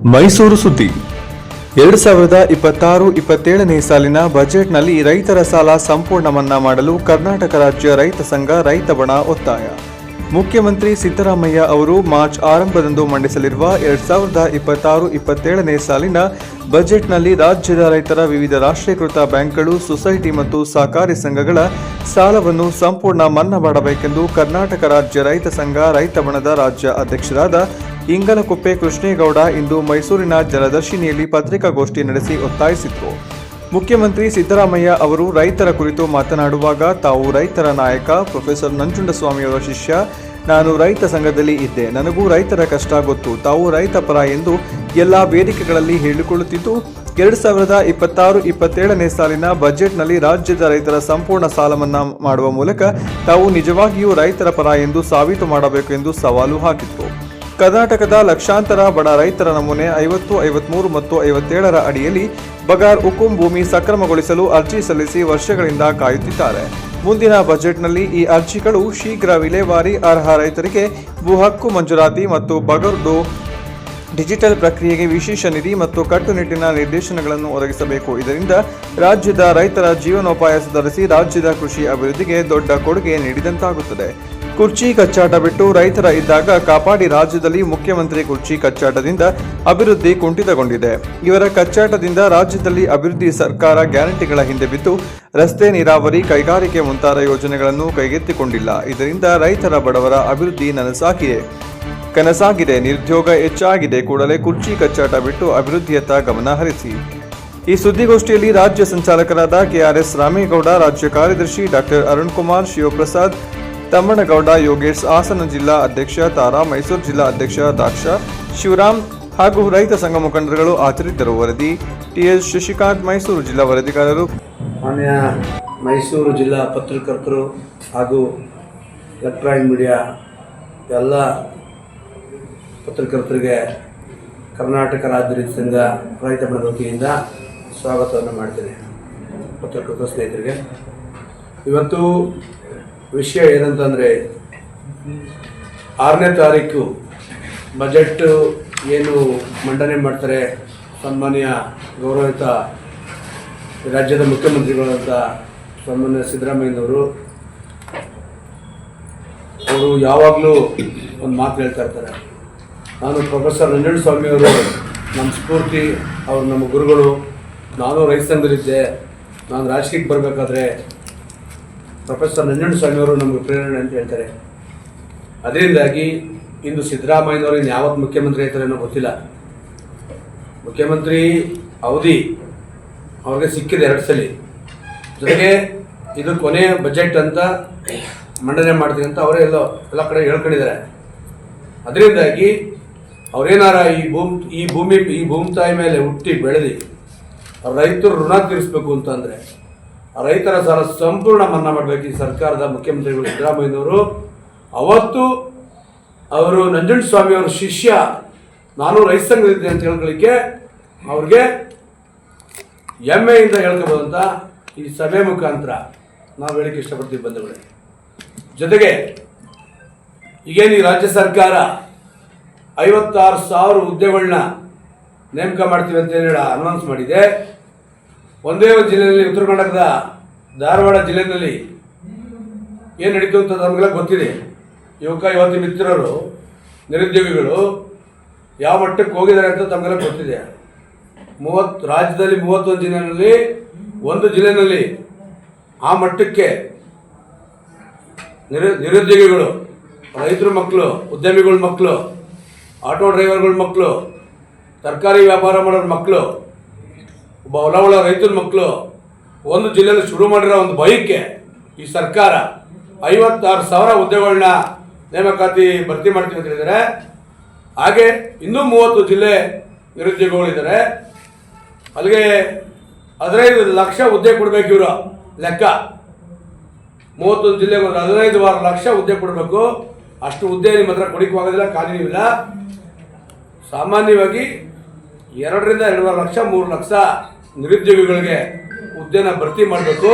ಮೈಸೂರು ಸುದ್ದಿ 2026-27ನೇ ಸಾಲಿನ ಬಜೆಟ್ನಲ್ಲಿ ರೈತರ ಸಾಲ ಸಂಪೂರ್ಣ ಮನ್ನಾ ಮಾಡಲು ಕರ್ನಾಟಕ ರಾಜ್ಯ ರೈತ ಸಂಘ ರೈತ ಬಣ ಒತ್ತಾಯ. ಮುಖ್ಯಮಂತ್ರಿ ಸಿದ್ದರಾಮಯ್ಯ ಅವರು ಮಾರ್ಚ್ ಆರಂಭದಂದು ಮಂಡಿಸಲಿರುವ 2026-27ನೇ ಸಾಲಿನ ಬಜೆಟ್ನಲ್ಲಿ ರಾಜ್ಯದ ರೈತರ ವಿವಿಧ ರಾಷ್ಟ್ರೀಕೃತ ಬ್ಯಾಂಕ್ಗಳು, ಸೊಸೈಟಿ ಮತ್ತು ಸಹಕಾರಿ ಸಂಘಗಳ ಸಾಲವನ್ನು ಸಂಪೂರ್ಣ ಮನ್ನಾ ಮಾಡಬೇಕೆಂದು ಕರ್ನಾಟಕ ರಾಜ್ಯ ರೈತ ಸಂಘ ರೈತ ಬಣದ ರಾಜ್ಯ ಅಧ್ಯಕ್ಷರಾದ ಇಂಗಲಕುಪ್ಪೆ ಕೃಷ್ಣೇಗೌಡ ಇಂದು ಮೈಸೂರಿನ ಜಲದರ್ಶಿನಿಯಲ್ಲಿ ಪತ್ರಿಕಾಗೋಷ್ಠಿ ನಡೆಸಿ ಒತ್ತಾಯಿಸಿದರು. ಮುಖ್ಯಮಂತ್ರಿ ಸಿದ್ದರಾಮಯ್ಯ ಅವರು ರೈತರ ಕುರಿತು ಮಾತನಾಡುವಾಗ, ತಾವು ರೈತರ ನಾಯಕ ಪ್ರೊಫೆಸರ್ ನಂಜುಂಡಸ್ವಾಮಿಯವರ ಶಿಷ್ಯ, ನಾನು ರೈತ ಸಂಘದಲ್ಲಿ ಇದ್ದೆ, ನನಗೂ ರೈತರ ಕಷ್ಟ ಗೊತ್ತು, ತಾವು ರೈತ ಪರ ಎಂದು ಎಲ್ಲ ವೇದಿಕೆಗಳಲ್ಲಿ ಹೇಳಿಕೊಳ್ಳುತ್ತಿದ್ದು, 2026-27ನೇ ಸಾಲಿನ ಬಜೆಟ್ನಲ್ಲಿ ರಾಜ್ಯದ ರೈತರ ಸಂಪೂರ್ಣ ಸಾಲ ಮನ್ನಾ ಮಾಡುವ ಮೂಲಕ ತಾವು ನಿಜವಾಗಿಯೂ ರೈತರ ಪರ ಎಂದು ಸಾಬೀತು ಮಾಡಬೇಕು ಎಂದು ಸವಾಲು ಹಾಕಿದರು. ಕರ್ನಾಟಕದ ಲಕ್ಷಾಂತರ ಬಡ ರೈತರ ನಮೂನೆ 50, 53 ಮತ್ತು 57ರ ಅಡಿಯಲ್ಲಿ ಬಗಾರ್ ಹುಕುಂ ಭೂಮಿ ಸಕ್ರಮಗೊಳಿಸಲು ಅರ್ಜಿ ಸಲ್ಲಿಸಿ ವರ್ಷಗಳಿಂದ ಕಾಯುತ್ತಿದ್ದಾರೆ. ಮುಂದಿನ ಬಜೆಟ್ನಲ್ಲಿ ಈ ಅರ್ಜಿಗಳು ಶೀಘ್ರ ವಿಲೇವಾರಿ, ಅರ್ಹ ರೈತರಿಗೆ ಭೂ ಹಕ್ಕು ಮಂಜೂರಾತಿ ಮತ್ತು ಬಗರ್ದು ಡಿಜಿಟಲ್ ಪ್ರಕ್ರಿಯೆಗೆ ವಿಶೇಷ ನಿಧಿ ಮತ್ತು ಕಟ್ಟುನಿಟ್ಟಿನ ನಿರ್ದೇಶನಗಳನ್ನು ಒದಗಿಸಬೇಕು. ಇದರಿಂದ ರಾಜ್ಯದ ರೈತರ ಜೀವನೋಪಾಯ ಸುಧಾರಿಸಿ ರಾಜ್ಯದ ಕೃಷಿ ಅಭಿವೃದ್ಧಿಗೆ ದೊಡ್ಡ ಕೊಡುಗೆ ನೀಡಿದಂತಾಗುತ್ತದೆ. ಕುರ್ಚಿ ಕಚ್ಚಾಟ ಬಿಟ್ಟು ರೈತರ ಇದ್ದಾಗ ಕಾಪಾಡಿ. ರಾಜ್ಯದಲ್ಲಿ ಮುಖ್ಯಮಂತ್ರಿ ಕುರ್ಚಿ ಕಚ್ಚಾಟದಿಂದ ಅಭಿವೃದ್ಧಿ ಕುಂಠಿತಗೊಂಡಿದೆ. ಇವರ ಕಚ್ಚಾಟದಿಂದ ರಾಜ್ಯದಲ್ಲಿ ಅಭಿವೃದ್ಧಿ ಸರ್ಕಾರ ಗ್ಯಾರಂಟಿಗಳ ಹಿಂದೆ ಬಿದ್ದು ರಸ್ತೆ, ನೀರಾವರಿ, ಕೈಗಾರಿಕೆ ಮುಂತಾದ ಯೋಜನೆಗಳನ್ನು ಕೈಗೆತ್ತಿಕೊಂಡಿಲ್ಲ. ಇದರಿಂದ ರೈತರ ಬಡವರ ಅಭಿವೃದ್ಧಿ ಕನಸಾಗಿದೆ, ನಿರುದ್ಯೋಗ ಹೆಚ್ಚಾಗಿದೆ. ಕೂಡಲೇ ಕುರ್ಚಿ ಕಚ್ಚಾಟ ಬಿಟ್ಟು ಅಭಿವೃದ್ಧಿಯತ್ತ ಗಮನ ಹರಿಸಿ. ಈ ಸುದ್ದಿಗೋಷ್ಠಿಯಲ್ಲಿ ರಾಜ್ಯ ಸಂಚಾಲಕರಾದ ಕೆಆರ್ಎಸ್ ರಾಮೇಗೌಡ, ರಾಜ್ಯ ಕಾರ್ಯದರ್ಶಿ ಡಾಕ್ಟರ್ ಅರುಣ್ ಕುಮಾರ್, ಶಿವಪ್ರಸಾದ್, ತಮ್ಮನಗೌಡ, ಯೋಗೇಶ್, ಹಾಸನ ಜಿಲ್ಲಾ ಅಧ್ಯಕ್ಷ ತಾರಾ, ಮೈಸೂರು ಜಿಲ್ಲಾ ಅಧ್ಯಕ್ಷ ದಾಕ್ಷ, ಶಿವರಾಮ್ ಹಾಗೂ ರೈತ ಸಂಘ ಮುಖಂಡರುಗಳು ಹಾಜರಿದ್ದರು. ವರದಿ ಟಿಎಸ್ ಶಶಿಕಾಂತ್, ಮೈಸೂರು ಜಿಲ್ಲಾ ವರದಿಗಾರರು. ಮಾನ್ಯ ಮೈಸೂರು ಜಿಲ್ಲಾ ಪತ್ರಕರ್ತರು ಹಾಗೂ ಎಲೆಕ್ಟ್ರಾನಿಕ್ ಮೀಡಿಯಾ ಎಲ್ಲ ಪತ್ರಕರ್ತರಿಗೆ ಕರ್ನಾಟಕ ರಾಜ್ಯ ರೈತ ಸಂಘ ರೈತ ಬಣದ ವತಿಯಿಂದ ಸ್ವಾಗತವನ್ನು ಮಾಡ್ತೇನೆ. ಪತ್ರಕರ್ತರ ಸ್ನೇಹಿತರಿಗೆ ಇವತ್ತು ವಿಷಯ ಏನಂತಂದರೆ, 6ನೇ ತಾರೀಕು ಬಜೆಟ್ ಏನು ಮಂಡನೆ ಮಾಡ್ತಾರೆ ಸನ್ಮಾನ್ಯ ಗೌರವಿತ ರಾಜ್ಯದ ಮುಖ್ಯಮಂತ್ರಿಗಳಂತ ಸನ್ಮಾನ್ಯ ಸಿದ್ದರಾಮಯ್ಯನವರು, ಅವರು ಯಾವಾಗಲೂ ಒಂದು ಮಾತು ಹೇಳ್ತಾ ಇರ್ತಾರೆ. ನಾನು ಪ್ರೊಫೆಸರ್ ನಂಜುಂಡಸ್ವಾಮಿಯವರು ನಮ್ಮ ಸ್ಫೂರ್ತಿ, ಅವರು ನಮ್ಮ ಗುರುಗಳು. ನಾನು ರೈತ ಸಂಘದಲ್ಲಿದ್ದೆ, ನಾನು ರಾಜಕೀಯಕ್ಕೆ ಬರಬೇಕಾದ್ರೆ ಪ್ರೊಫೆಸರ್ ನಂಜುಂಡಸ್ವಾಮಿಯವರು ನಮಗೆ ಪ್ರೇರಣೆ ಅಂತ ಹೇಳ್ತಾರೆ. ಅದರಿಂದಾಗಿ ಇಂದು ಸಿದ್ದರಾಮಯ್ಯನವರು ಇನ್ನು ಯಾವತ್ತು ಮುಖ್ಯಮಂತ್ರಿ ಆಯ್ತಾರೆ ಅನ್ನೋ ಗೊತ್ತಿಲ್ಲ. ಮುಖ್ಯಮಂತ್ರಿ ಅವಧಿ ಅವ್ರಿಗೆ ಸಿಕ್ಕಿದೆ 2 ಸಲ. ಜೊತೆಗೆ ಇದು ಕೊನೆಯ ಬಜೆಟ್ ಅಂತ ಮಂಡನೆ ಮಾಡ್ತೀನಿ ಅಂತ ಅವರೇ ಎಲ್ಲ ಕಡೆ ಹೇಳ್ಕೊಂಡಿದ್ದಾರೆ. ಅದರಿಂದಾಗಿ ಅವರೇನಾರ ಈ ಭೂಮಿ ತಾಯಿ ಮೇಲೆ ಹುಟ್ಟಿ ಬೆಳೆದು ರೈತರು ಋಣ ತೀರಿಸಬೇಕು ಅಂತಂದರೆ ರೈತರ ಸಾಲ ಸಂಪೂರ್ಣ ಮನ್ನಾ ಮಾಡಬೇಕು ಈ ಸರ್ಕಾರದ ಮುಖ್ಯಮಂತ್ರಿಗಳು ಸಿದ್ದರಾಮಯ್ಯನವರು. ಅವತ್ತು ಅವರು ನಂಜುಂಡಸ್ವಾಮಿಯವರ ಶಿಷ್ಯ, ನಾನು ರೈತ ಸಂಘದಿದ್ದೆ ಅಂತ ಹೇಳ್ಕೊಳ್ಳಿಕ್ಕೆ ಅವ್ರಿಗೆ ಹೆಮ್ಮೆಯಿಂದ ಹೇಳ್ಕೋಬೋದಂತ ಈ ಸಭೆ ಮುಖಾಂತರ ನಾವು ಹೇಳಿಕ್ಕೆ ಇಷ್ಟಪಡ್ತೀವಿ ಬಂಧುಗಳೇ. ಜೊತೆಗೆ ಈಗೇನು ಈ ರಾಜ್ಯ ಸರ್ಕಾರ 56,000 ಹುದ್ದೆಗಳನ್ನ ನೇಮಕ ಮಾಡ್ತೀವಿ ಅಂತ ಹೇಳಿ ಅನೌನ್ಸ್ ಮಾಡಿದೆ. ಒಂದೇ ಒಂದು ಜಿಲ್ಲೆಯಲ್ಲಿ, ಉತ್ತರ ಕರ್ನಾಟಕದ ಧಾರವಾಡ ಜಿಲ್ಲೆಯಲ್ಲಿ ಏನು ನಡೀತು ಅಂತ ನಮಗೆಲ್ಲ ಗೊತ್ತಿದೆ. ಯುವತಿ ಮಿತ್ರರು, ನಿರುದ್ಯೋಗಿಗಳು ಯಾವ ಮಟ್ಟಕ್ಕೆ ಹೋಗಿದ್ದಾರೆ ಅಂತ ತಮಗೆಲ್ಲ ಗೊತ್ತಿದೆ. ರಾಜ್ಯದಲ್ಲಿ 31 ಜಿಲ್ಲೆಯಲ್ಲಿ, ಒಂದು ಜಿಲ್ಲೆಯಲ್ಲಿ ಆ ಮಟ್ಟಕ್ಕೆ ನಿರುದ್ಯೋಗಿಗಳು, ರೈತರ ಮಕ್ಕಳು, ಉದ್ಯಮಿಗಳ ಮಕ್ಕಳು, ಆಟೋ ಡ್ರೈವರ್ಗಳ ಮಕ್ಕಳು, ತರಕಾರಿ ವ್ಯಾಪಾರ ಮಾಡೋರ ಮಕ್ಕಳು, ಒಬ್ಬ ಹೊಲ ರೈತರ ಮಕ್ಕಳು ಒಂದು ಜಿಲ್ಲೆಯಲ್ಲಿ ಶುರು ಮಾಡಿರೋ ಒಂದು ಬೈಕ್ಗೆ ಈ ಸರ್ಕಾರ 56,000 ಹುದ್ದೆಗಳನ್ನ ನೇಮಕಾತಿ ಭರ್ತಿ ಮಾಡ್ತೀವಿ ಅಂತ ಹೇಳಿದ್ದಾರೆ. ಹಾಗೆ ಇನ್ನೂ 30 ಜಿಲ್ಲೆ ನಿರುದ್ಯೋಗಿಗಳಿದ್ದಾರೆ. ಅಲ್ಲಿಗೆ 15 ಲಕ್ಷ ಹುದ್ದೆ ಕೊಡಬೇಕು. ಇವರು ಲೆಕ್ಕ 31 ಜಿಲ್ಲೆಗೆ 15 ಲಕ್ಷ ಹುದ್ದೆ ಕೊಡಬೇಕು. ಅಷ್ಟು ಹುದ್ದೆ ನಿಮ್ಮ ಹತ್ರ ಕೊಡಕ್ಕೆ ಆಗೋದಿಲ್ಲ, ಖಾಲಿನೂ ಇಲ್ಲ. ಸಾಮಾನ್ಯವಾಗಿ 2 ರಿಂದ 2.5 ಲಕ್ಷ 3 ಲಕ್ಷ ನಿರುದ್ಯೋಗಿಗಳಿಗೆ ಹುದ್ದೆನ ಭರ್ತಿ ಮಾಡಬೇಕು.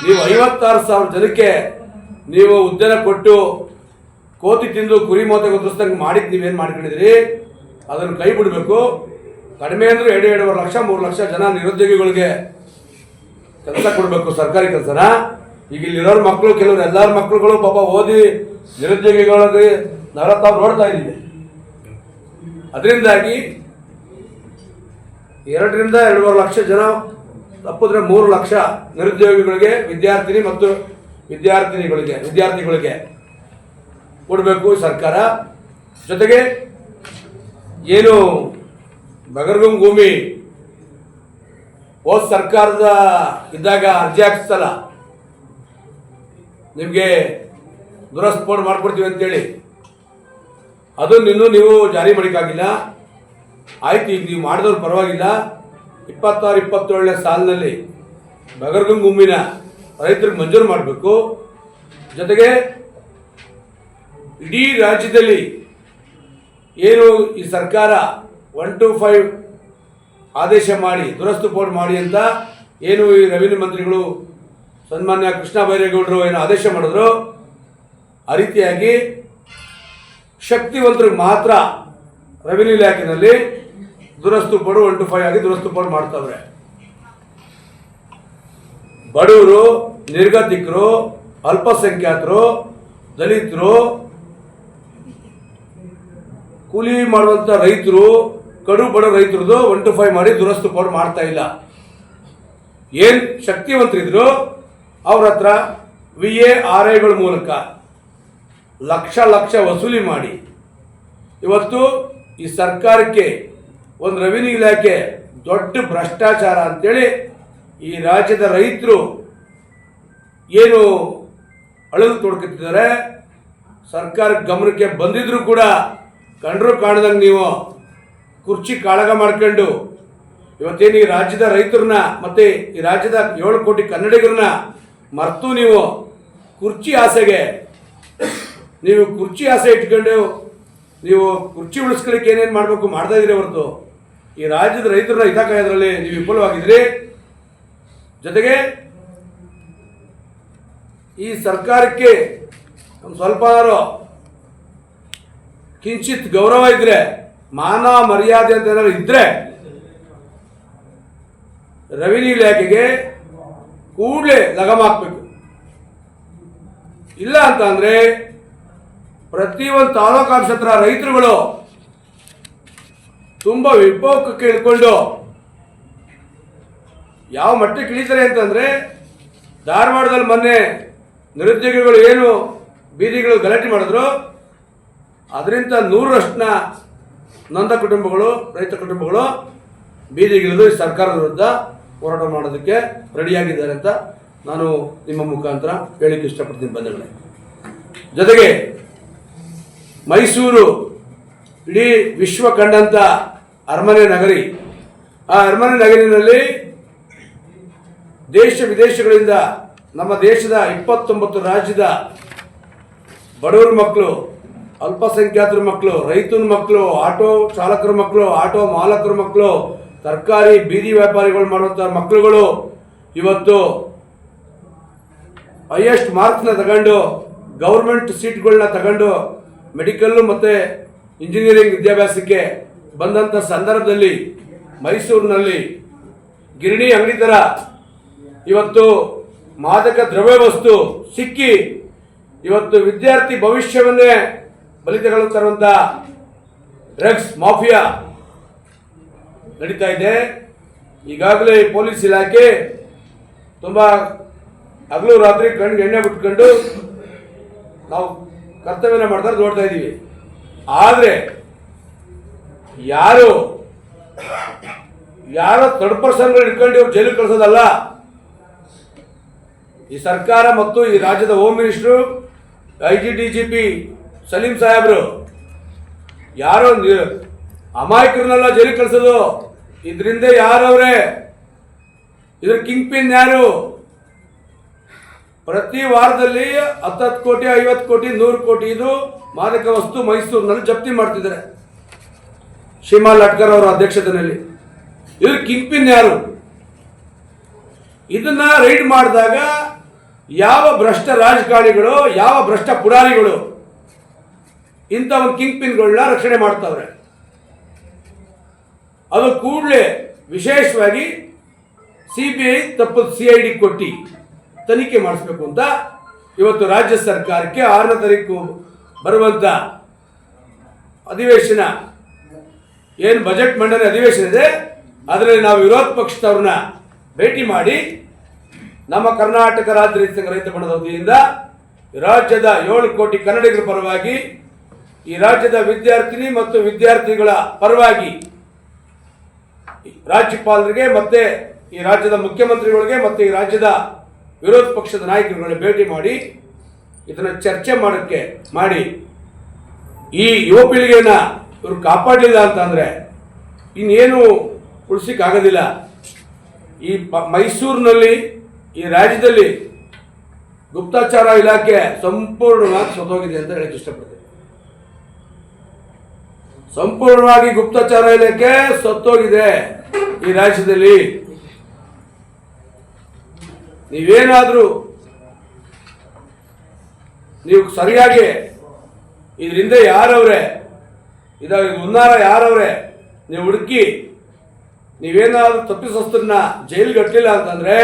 ನೀವು 56,000 ಜನಕ್ಕೆ ನೀವು ಹುದ್ದೆನ ಕೊಟ್ಟು ಕೋತಿ ತಿಂದು ಕುರಿ ಮೋತೆ ಗೊತ್ತಿಸ್ತಂಗೆ ಮಾಡಿದ್ದು ನೀವೇನು ಮಾಡ್ಕೊಂಡಿದ್ರಿ? ಅದನ್ನು ಕೈ ಬಿಡಬೇಕು. ಕಡಿಮೆ ಅಂದರೆ 2-2.5 ಲಕ್ಷ 3 ಲಕ್ಷ ಜನ ನಿರುದ್ಯೋಗಿಗಳಿಗೆ ಕೆಲಸ ಕೊಡಬೇಕು, ಸರ್ಕಾರಿ ಕೆಲಸನ. ಈಗ ಇಲ್ಲಿರೋರು ಮಕ್ಕಳು, ಕೆಲವರು ಎಲ್ಲರ ಮಕ್ಕಳುಗಳು ಪಾಪ ಓದಿ ನಿರುದ್ಯೋಗಿಗಳಿಗೆ ತಾವು ನೋಡ್ತಾ ಇದ್ದೀವಿ. ಅದರಿಂದಾಗಿ 2ರಿಂದ 2.5 ಲಕ್ಷ ಜನ, ತಪ್ಪಿದ್ರೆ 3 ಲಕ್ಷ ನಿರುದ್ಯೋಗಿಗಳಿಗೆ, ವಿದ್ಯಾರ್ಥಿನಿ ಮತ್ತು ವಿದ್ಯಾರ್ಥಿಗಳಿಗೆ ಕೊಡಬೇಕು ಸರ್ಕಾರ. ಜೊತೆಗೆ ಏನು ಬಗರ್ಗುಂ ಭೂಮಿ ಹೋದ ಸರ್ಕಾರದ ಇದ್ದಾಗ ಅರ್ಜಿ ಹಾಕಿಸ್ತಲ್ಲ, ನಿಮಗೆ ದುರಸ್ಪೋರ್ಟ್ ಮಾಡ್ಕೊಡ್ತೀವಿ ಅಂತೇಳಿ, ಅದನ್ನು ಇನ್ನೂ ನೀವು ಜಾರಿ ಮಾಡೋಕ್ಕಾಗಿಲ್ಲ. ಆಯ್ತು, ಈಗ ನೀವು ಮಾಡಿದವ್ರು ಪರವಾಗಿಲ್ಲ. 26-27ನೇ ಸಾಲಿನಲ್ಲಿ ಬಗರ್ಗುಂ ಭೂಮಿನ ರೈತರಿಗೆ ಮಂಜೂರು ಮಾಡಬೇಕು. ಜೊತೆಗೆ ಇಡೀ ರಾಜ್ಯದಲ್ಲಿ ಏನು ಈ ಸರ್ಕಾರ 1 to 5 ಆದೇಶ ಮಾಡಿ ದುರಸ್ತು ಪೋರ್ಟ್ ಮಾಡಿ ಅಂತ ಏನು ಈ ರೆವಿನ್ಯೂ ಮಂತ್ರಿಗಳು ಸನ್ಮಾನ್ಯ ಕೃಷ್ಣ ಬೈರೇಗೌಡರು ಏನು ಆದೇಶ ಮಾಡಿದ್ರು, ಆ ರೀತಿಯಾಗಿ ಶಕ್ತಿವಂತರಿಗೆ ಮಾತ್ರ ರೆವಿನ್ಯೂ ಇಲಾಖೆಯಲ್ಲಿ ದುರಸ್ತು ಪೋಡು 1 to 5 ಆಗಿ ದುರಸ್ತು ಪೋರ್ಟ್ ಮಾಡ್ತಾವ್ರೆ. ಬಡವರು, ನಿರ್ಗತಿಕರು, ಅಲ್ಪಸಂಖ್ಯಾತರು, ದಲಿತರು, ಕೂಲಿ ಮಾಡುವಂಥ ರೈತರು, ಕಡು ಬಡ ರೈತರದು 1 to 5 ಮಾಡಿ ದುರಸ್ತು ಪೋರ್ಟ್ ಮಾಡ್ತಾ ಇಲ್ಲ. ಏನು ಶಕ್ತಿವಂತರಿದ್ರು ಅವ್ರ ಹತ್ರ VARIಗಳ ಮೂಲಕ ಲಕ್ಷ ವಸೂಲಿ ಮಾಡಿ ಇವತ್ತು ಈ ಸರ್ಕಾರಕ್ಕೆ ಒಂದು ರೆವಿನ್ಯೂ ಇಲಾಖೆ ದೊಡ್ಡ ಭ್ರಷ್ಟಾಚಾರ ಅಂತೇಳಿ ಈ ರಾಜ್ಯದ ರೈತರು ಏನು ಅಳಲು ತೊಡ್ಕೊತಿದ್ದಾರೆ. ಸರ್ಕಾರ ಗಮನಕ್ಕೆ ಬಂದಿದ್ರು ಕೂಡ ಕಂಡ್ರು ಕಾಣದಂಗೆ ನೀವು ಕುರ್ಚಿ ಕಾಳಗ ಮಾಡ್ಕೊಂಡು ಇವತ್ತೇನು ಈ ರಾಜ್ಯದ ರೈತರನ್ನ ಮತ್ತೆ ಈ ರಾಜ್ಯದ 7 ಕೋಟಿ ಕನ್ನಡಿಗರನ್ನ ಮರೆತು ನೀವು ಕುರ್ಚಿ ಆಸೆ ಇಟ್ಕೊಂಡು ನೀವು ಕುರ್ಚಿ ಉಳಿಸ್ಕೊಳ್ಳಿಕ್ಕೆ ಏನೇನು ಮಾಡಬೇಕು ಮಾಡ್ತಾ ಇದ್ದೀರಿ ಹೊರತು ಈ ರಾಜ್ಯದ ರೈತರನ್ನ ಹಿತಕಾಯೋದ್ರಲ್ಲಿ ನೀವು ವಿಫಲವಾಗಿದ್ರಿ. ಜೊತೆಗೆ ಈ ಸರ್ಕಾರಕ್ಕೆ ಒಂದು ಸ್ವಲ್ಪ ಕಿಂಚಿತ್ ಗೌರವ ಇದ್ರೆ, ಮಾನ ಮರ್ಯಾದೆ ಅಂತ ಏನಾದ್ರು ಇದ್ರೆ ರೆವಿನ್ಯೂ ಇಲಾಖೆಗೆ ಕೂಡಲೇ ಲಗಾಮ ಹಾಕಬೇಕು. ಇಲ್ಲ ಅಂತಂದ್ರೆ ಪ್ರತಿಯೊಂದು ತಾಲೂಕು ಆಫೀಸ್ ಹತ್ರ ರೈತರುಗಳು ತುಂಬ ವಿಕೋಪಕ್ಕೆ ಇಳ್ಕೊಂಡು ಯಾವ ಮಟ್ಟಕ್ಕೆ ಇಳಿತಾರೆ ಅಂತಂದ್ರೆ, ಧಾರವಾಡದಲ್ಲಿ ಮೊನ್ನೆ ನಿರುದ್ಯೋಗಿಗಳು ಏನು ಬೀದಿಗಳು ಗಲಾಟೆ ಮಾಡಿದ್ರು, ಅದರಿಂದ 100ರಷ್ಟು ನೊಂದ ಕುಟುಂಬಗಳು, ರೈತ ಕುಟುಂಬಗಳು ಬೀದಿಗಿಳಿದು ಈ ಸರ್ಕಾರದ ವಿರುದ್ಧ ಹೋರಾಟ ಮಾಡೋದಕ್ಕೆ ರೆಡಿಯಾಗಿದ್ದಾರೆ ಅಂತ ನಾನು ನಿಮ್ಮ ಮುಖಾಂತರ ಹೇಳಿಕ್ಕೆ ಇಷ್ಟಪಡ್ತೀನಿ ಬಂಧುಗಳೇ. ಜೊತೆಗೆ ಮೈಸೂರು ಇಡೀ ವಿಶ್ವ ಕಂಡಂಥ ಅರಮನೆ ನಗರಿ. ಆ ಅರಮನೆ ನಗರಿನಲ್ಲಿ ದೇಶ ವಿದೇಶಗಳಿಂದ ನಮ್ಮ ದೇಶದ 29 ರಾಜ್ಯದ ಬಡವರ ಮಕ್ಕಳು, ಅಲ್ಪಸಂಖ್ಯಾತರ ಮಕ್ಕಳು, ರೈತರ ಮಕ್ಕಳು, ಆಟೋ ಚಾಲಕರ ಮಕ್ಕಳು, ಆಟೋ ಮಾಲಕರ ಮಕ್ಕಳು, ತರಕಾರಿ ಬೀದಿ ವ್ಯಾಪಾರಿಗಳು ಮಾಡುವಂಥ ಮಕ್ಕಳುಗಳು ಇವತ್ತು ಹೈಯೆಸ್ಟ್ ಮಾರ್ಕ್ಸ್ನ ತಗೊಂಡು ಗೌರ್ಮೆಂಟ್ ಸೀಟ್ಗಳನ್ನ ತಗೊಂಡು ಮೆಡಿಕಲ್ಲು ಮತ್ತು ಇಂಜಿನಿಯರಿಂಗ್ ವಿದ್ಯಾಭ್ಯಾಸಕ್ಕೆ ಬಂದಂಥ ಸಂದರ್ಭದಲ್ಲಿ ಮೈಸೂರಿನಲ್ಲಿ ಗಿರಣಿ ಅಂಗಡಿ ಥರ ಇವತ್ತು ಮಾದಕ ದ್ರವ್ಯ ವಸ್ತು ಸಿಕ್ಕಿ ಇವತ್ತು ವಿದ್ಯಾರ್ಥಿ ಭವಿಷ್ಯವನ್ನೇ ಬಲಿ ತಗೊಳ್ಳುತ್ತಿರುವಂಥ ಡ್ರಗ್ಸ್ ಮಾಫಿಯಾ ನಡೀತಾ ಇದೆ. ಈಗಾಗಲೇ ಪೊಲೀಸ್ ಇಲಾಖೆ ತುಂಬ ಹಗಲು ರಾತ್ರಿ ಕಣ್ಣಿಗೆ ಎಣ್ಣೆ ಬಿಟ್ಕೊಂಡು ನಾವು ಕರ್ತವ್ಯನ ಮಾಡ್ತಾರೆ ನೋಡ್ತಾ ಇದ್ದೀವಿ. ಆದರೆ ಯಾರೋ ಥರ್ಡ್ ಪರ್ಸನ್ಗಳು ಇಟ್ಕೊಂಡು ಇವ್ರು ಜೈಲಿಗೆ ಕಳಿಸೋದಲ್ಲ. ಈ ಸರ್ಕಾರ ಮತ್ತು ಈ ರಾಜ್ಯದ ಹೋಮ್ ಮಿನಿಸ್ಟ್ರು, IGDGP ಸಲೀಂ ಸಾಹೇಬ್ರು ಯಾರೋ ಅಮಾಯಕರನ್ನೆಲ್ಲ ಜೈಲಿಗೆ ಕಳಿಸೋದು. ಇದರಿಂದ ಯಾರವ್ರೆ? ಇದ್ರ ಕಿಂಗ್ ಪಿನ್ ಯಾರು? ಪ್ರತಿ ವಾರದಲ್ಲಿ 10 ಕೋಟಿ 50 ಕೋಟಿ 100 ಕೋಟಿ ಇದು ಮಾದಕ ವಸ್ತು ಮೈಸೂರಿನಲ್ಲಿ ಜಪ್ತಿ ಮಾಡ್ತಿದ್ದಾರೆ ಶಿಮಾ ಲಟ್ಕರ್ ಅವರ ಅಧ್ಯಕ್ಷತೆಯಲ್ಲಿ. ಇದ್ರ ಕಿಂಗ್ ಪಿನ್ ಯಾರು? ಇದನ್ನ ರೈಡ್ ಮಾಡಿದಾಗ ಯಾವ ಭ್ರಷ್ಟ ರಾಜಕಾರಣಿಗಳು, ಯಾವ ಭ್ರಷ್ಟ ಪುಡಾರಿಗಳು ಇಂಥ ಒಂದು ಕಿಂಗ್ ಪಿನ್ಗಳನ್ನ ರಕ್ಷಣೆ ಮಾಡ್ತಾವ್ರೆ? ಅದು ಕೂಡಲೇ ವಿಶೇಷವಾಗಿ CBI ತಪ್ಪು CID ಕೊಟ್ಟು ತನಿಖೆ ಮಾಡಿಸ್ಬೇಕು ಅಂತ ಇವತ್ತು ರಾಜ್ಯ ಸರ್ಕಾರಕ್ಕೆ 6ನೇ ತಾರೀಕು ಬರುವಂಥ ಅಧಿವೇಶನ ಏನು ಬಜೆಟ್ ಮಂಡನೆ ಅಧಿವೇಶನ ಇದೆ ಅದರಲ್ಲಿ ನಾವು ವಿರೋಧ ಪಕ್ಷದವ್ರನ್ನ ಭೇಟಿ ಮಾಡಿ ನಮ್ಮ ಕರ್ನಾಟಕ ರಾಜ್ಯ ರೈತ ಸಂಘ ರೈತ ಬಣದ ವತಿಯಿಂದ ರಾಜ್ಯದ 7 ಕೋಟಿ ಕನ್ನಡಿಗರ ಪರವಾಗಿ ಈ ರಾಜ್ಯದ ವಿದ್ಯಾರ್ಥಿನಿ ಮತ್ತು ವಿದ್ಯಾರ್ಥಿಗಳ ಪರವಾಗಿ ರಾಜ್ಯಪಾಲರಿಗೆ ಮತ್ತೆ ಈ ರಾಜ್ಯದ ಮುಖ್ಯಮಂತ್ರಿಗಳಿಗೆ ಮತ್ತು ಈ ರಾಜ್ಯದ ವಿರೋಧ ಪಕ್ಷದ ನಾಯಕರುಗಳನ್ನ ಭೇಟಿ ಮಾಡಿ ಇದನ್ನು ಚರ್ಚೆ ಮಾಡಿ ಈ ಯುವ ಪೀಳಿಗೆಯನ್ನ ಇವರು ಕಾಪಾಡಲಿಲ್ಲ ಅಂತಂದರೆ ಇನ್ನೇನು ಉಳಿಸಿಕ್ಕಾಗೋದಿಲ್ಲ. ಈ ಮೈಸೂರಿನಲ್ಲಿ ಈ ರಾಜ್ಯದಲ್ಲಿ ಗುಪ್ತಚರ ಇಲಾಖೆ ಸಂಪೂರ್ಣವಾಗಿ ಸತ್ತೋಗಿದೆ ಅಂತ ಹೇಳಕ್ಕೆ ಇಷ್ಟಪಡ್ತೀನಿ. ಸಂಪೂರ್ಣವಾಗಿ ಗುಪ್ತಚರ ಇಲಾಖೆ ಸತ್ತೋಗಿದೆ ಈ ರಾಜ್ಯದಲ್ಲಿ. ನೀವೇನಾದರೂ ನೀವು ಸರಿಯಾಗಿ ಇದರಿಂದ ಯಾರವ್ರೆ ಹುನ್ನಾರ ಯಾರವ್ರೆ ನೀವು ಹುಡುಕಿ ನೀವೇನಾದ್ರೂ ತಪ್ಪಿಸೋಸ್ತ್ರನ್ನ ಜೈಲಿಗೆ ಕಟ್ಟಲಿಲ್ಲ ಅಂತಂದ್ರೆ